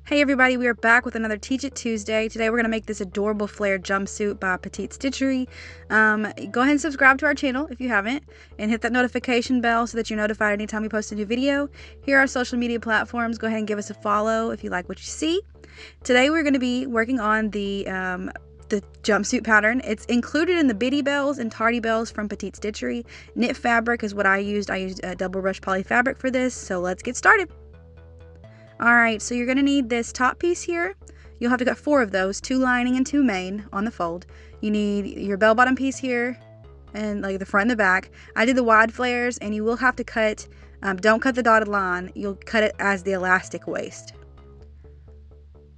Hey everybody, we are back with another Teach It Tuesday. Today we're going to make this adorable flare jumpsuit by Petite Stitchery. Go ahead and subscribe to our channel if you haven't, and hit that notification bell so that you're notified anytime we post a new video. Here are our social media platforms. Go ahead and give us a follow if you like what you see. Today we're going to be working on the jumpsuit pattern. It's included in the TARDY Bells and TARDY Bells from Petite Stitchery. Knit fabric is what I used. I used double brush poly fabric for this, so let's get started. Alright, so you're going to need this top piece here. You'll have to cut 4 of those, 2 lining and 2 main on the fold. You need your bell bottom piece here, and like the front and the back. I did the wide flares, and you will have to cut, don't cut the dotted line, you'll cut it as the elastic waist.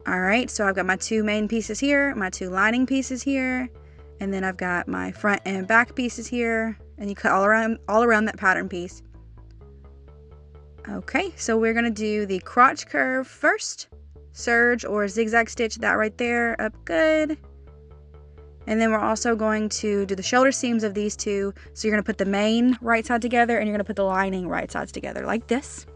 Alright, so I've got my 2 main pieces here, my 2 lining pieces here, and then I've got my front and back pieces here, and you cut all around that pattern piece. Okay, so we're going to do the crotch curve first, serge or zigzag stitch that right there up good, and then we're also going to do the shoulder seams of these two. So you're going to put the main right side together and you're going to put the lining right sides together like this.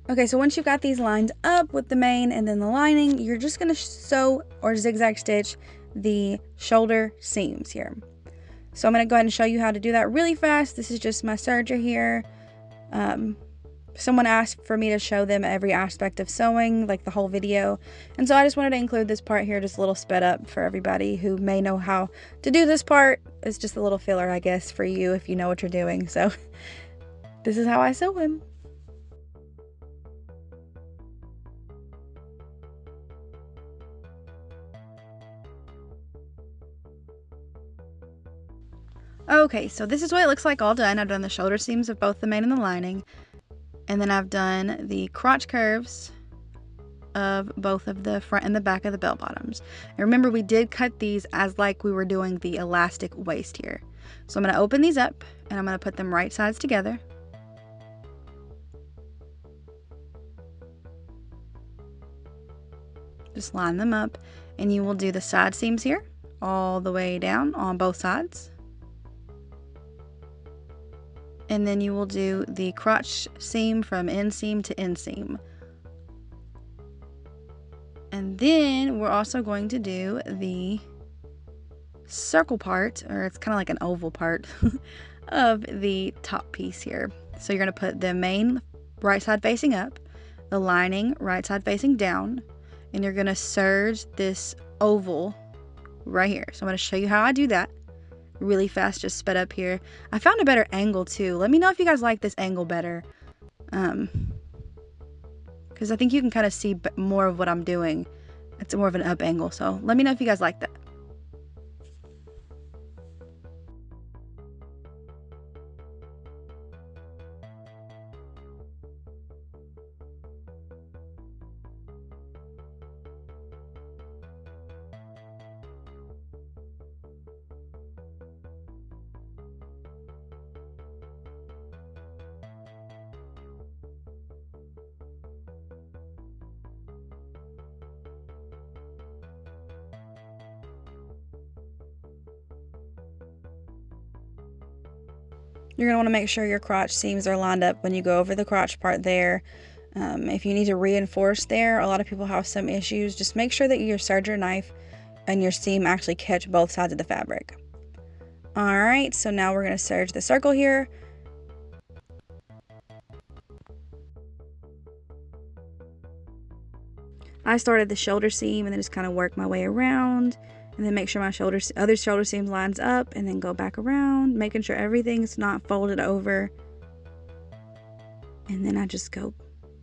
Okay, so once you've got these lines up with the main and then the lining, you're just going to sew or zigzag stitch the shoulder seams here. So I'm going to go ahead and show you how to do that really fast. This is just my serger here. Someone asked for me to show them every aspect of sewing, like the whole video. And so I just wanted to include this part here, just a little sped up for everybody who may know how to do this part. It's just a little filler, I guess, for you if you know what you're doing. So this is how I sew them. Okay, so this is what it looks like all done. I've done the shoulder seams of both the main and the lining. And then I've done the crotch curves of both of the front and the back of the bell bottoms. And remember, we did cut these as like we were doing the elastic waist here. So I'm going to open these up and I'm going to put them right sides together. Just line them up, and you will do the side seams here all the way down on both sides. And then you will do the crotch seam from inseam to inseam. And then we're also going to do the circle part, or it's kind of like an oval part of the top piece here. So you're going to put the main right side facing up, the lining right side facing down, and you're going to serge this oval right here. So I'm going to show you how I do that really fast, just sped up here. I found a better angle too. Let me know if you guys like this angle better, because I think you can kind of see more of what I'm doing. It's more of an up angle, so let me know if you guys like that. You're going to want to make sure your crotch seams are lined up when you go over the crotch part there. If you need to reinforce there, a lot of people have some issues. Just make sure that your serger knife and your seam actually catch both sides of the fabric. Alright, so now we're going to serge the circle here. I started the shoulder seam and then just kind of work my way around. And then make sure my other shoulder seam lines up, and then go back around, making sure everything's not folded over. And then I just go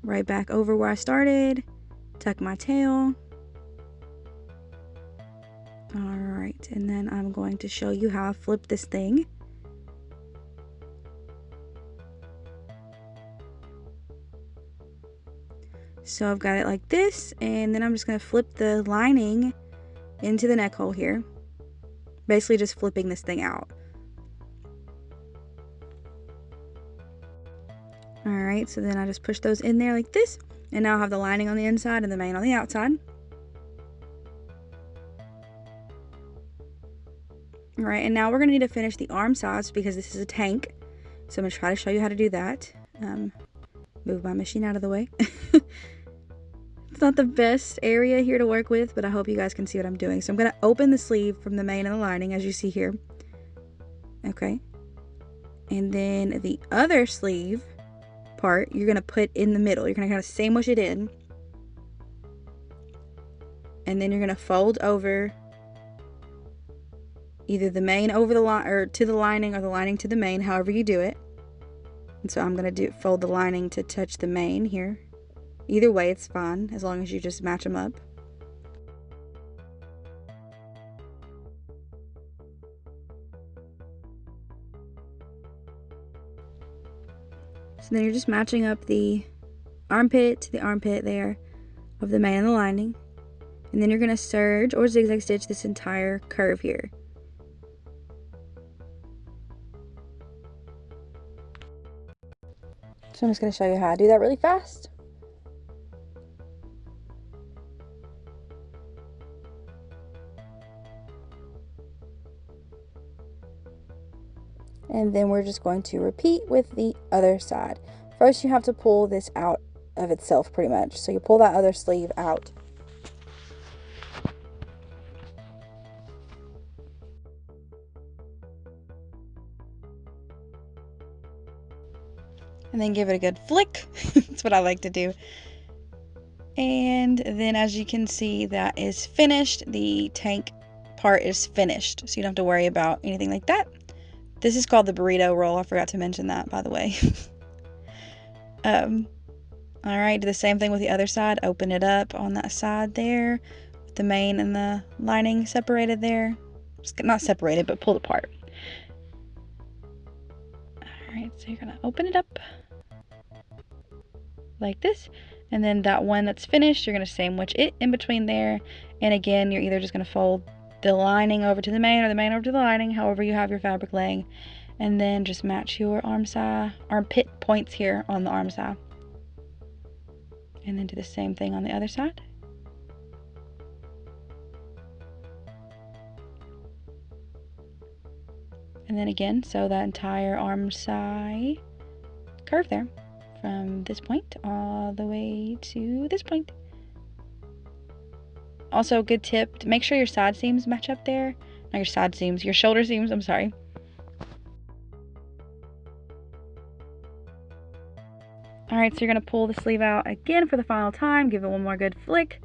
right back over where I started, tuck my tail. Alright, and then I'm going to show you how I flip this thing. So I've got it like this, and then I'm just going to flip the lining into the neck hole here, basically just flipping this thing out. Alright, so then I just push those in there like this, and now I have the lining on the inside and the main on the outside. Alright, and now we're going to need to finish the arm sides because this is a tank, so I'm going to try to show you how to do that. Move my machine out of the way. It's not the best area here to work with, but I hope you guys can see what I'm doing. So I'm going to open the sleeve from the main and the lining, as you see here. Okay. And then the other sleeve part, you're going to put in the middle. You're going to kind of sandwich it in. And then you're going to fold over either the main over the line or to the lining, or the lining to the main, however you do it. And so I'm going to fold the lining to touch the main here. Either way, it's fine, as long as you just match them up. So then you're just matching up the armpit to the armpit there of the main and the lining. And then you're going to serge or zigzag stitch this entire curve here. So I'm just going to show you how I do that really fast. And then we're just going to repeat with the other side. First, you have to pull this out of itself pretty much. So you pull that other sleeve out. And then give it a good flick. That's what I like to do. And then as you can see, that is finished. The tank part is finished. So you don't have to worry about anything like that. This is called the burrito roll. I forgot to mention that, by the way. Alright, do the same thing with the other side. Open it up on that side there, with the main and the lining separated there. Just not separated, but pulled apart. Alright, so you're going to open it up like this. And then that one that's finished, you're going to sandwich it in between there. And again, you're either just going to fold the lining over to the main, or the main over to the lining, however you have your fabric laying, and then just match your armpit points here on the arm side, and then do the same thing on the other side. And then again, sew that entire arm side curve there, from this point all the way to this point. Also, good tip, to make sure your side seams match up there. Not your side seams, your shoulder seams, I'm sorry. Alright, so you're going to pull the sleeve out again for the final time. Give it one more good flick.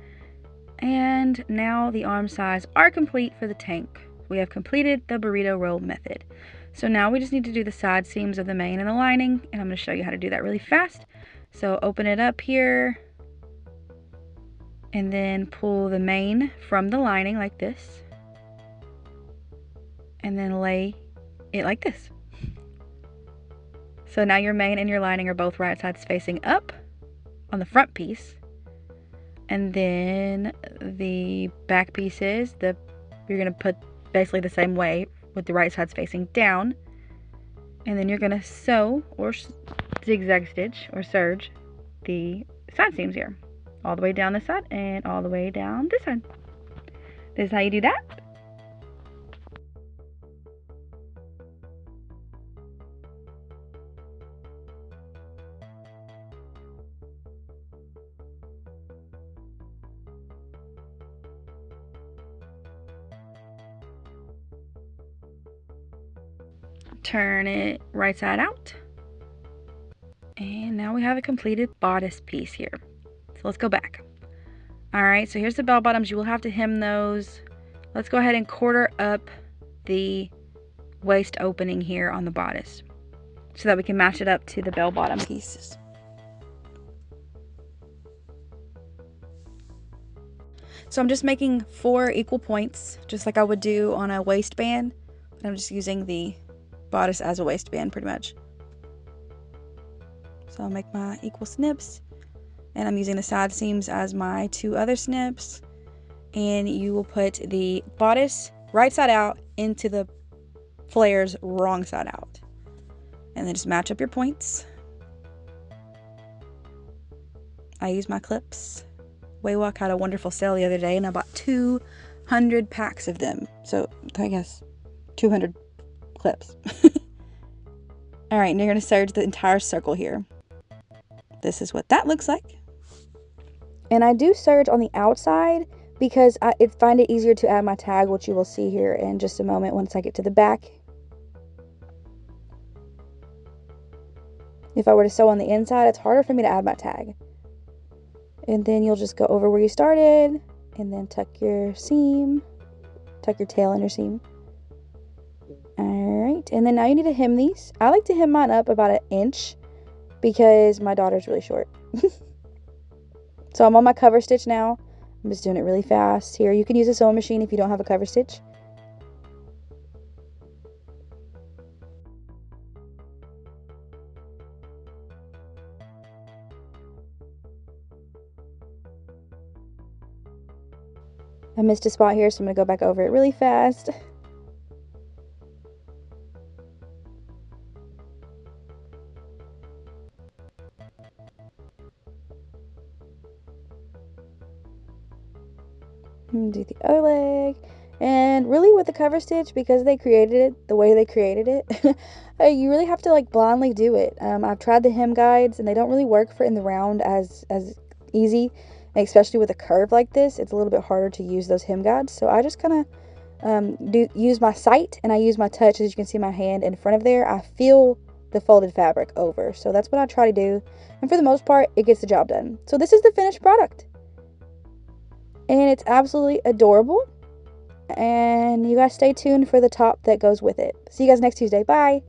And now the arm sides are complete for the tank. We have completed the burrito roll method. So now we just need to do the side seams of the main and the lining. And I'm going to show you how to do that really fast. So open it up here. And then pull the main from the lining like this. And then lay it like this. So now your main and your lining are both right sides facing up on the front piece. And then the back pieces, you're going to put basically the same way with the right sides facing down. And then you're going to sew or zigzag stitch or serge the side seams here. All the way down this side and all the way down this side. This is how you do that. Turn it right side out. And now we have a completed bodice piece here. So let's go back. Alright, so here's the bell bottoms. You will have to hem those. Let's go ahead and quarter up the waist opening here on the bodice, so that we can match it up to the bell bottom pieces. So I'm just making 4 equal points, just like I would do on a waistband. But I'm just using the bodice as a waistband pretty much. So I'll make my equal snips. And I'm using the side seams as my 2 other snips. And you will put the bodice right side out into the flares wrong side out. And then just match up your points. I use my clips. Waywalk had a wonderful sale the other day and I bought 200 packs of them. So I guess 200 clips. Alright, and you're going to serge the entire circle here. this is what that looks like. And I do serge on the outside because I find it easier to add my tag, which you will see here in just a moment once I get to the back. If I were to sew on the inside, it's harder for me to add my tag. And then you'll just go over where you started and then tuck your seam, tuck your tail in your seam. Alright, and then now you need to hem these. I like to hem mine up about 1 inch because my daughter's really short. So I'm on my cover stitch now. I'm just doing it really fast. Here, you can use a sewing machine if you don't have a cover stitch. I missed a spot here, so I'm going to go back over it really fast. Do the other leg. And really with the cover stitch, because they created it the way they created it, you really have to like blindly do it. I've tried the hem guides and they don't really work for in the round as easy, and especially with a curve like this, it's a little bit harder to use those hem guides. So I just kind of use my sight and I use my touch. As you can see my hand in front of there, I feel the folded fabric over. So that's what I try to do, and for the most part it gets the job done. So this is the finished product. And it's absolutely adorable. And you guys stay tuned for the top that goes with it. See you guys next Tuesday. Bye.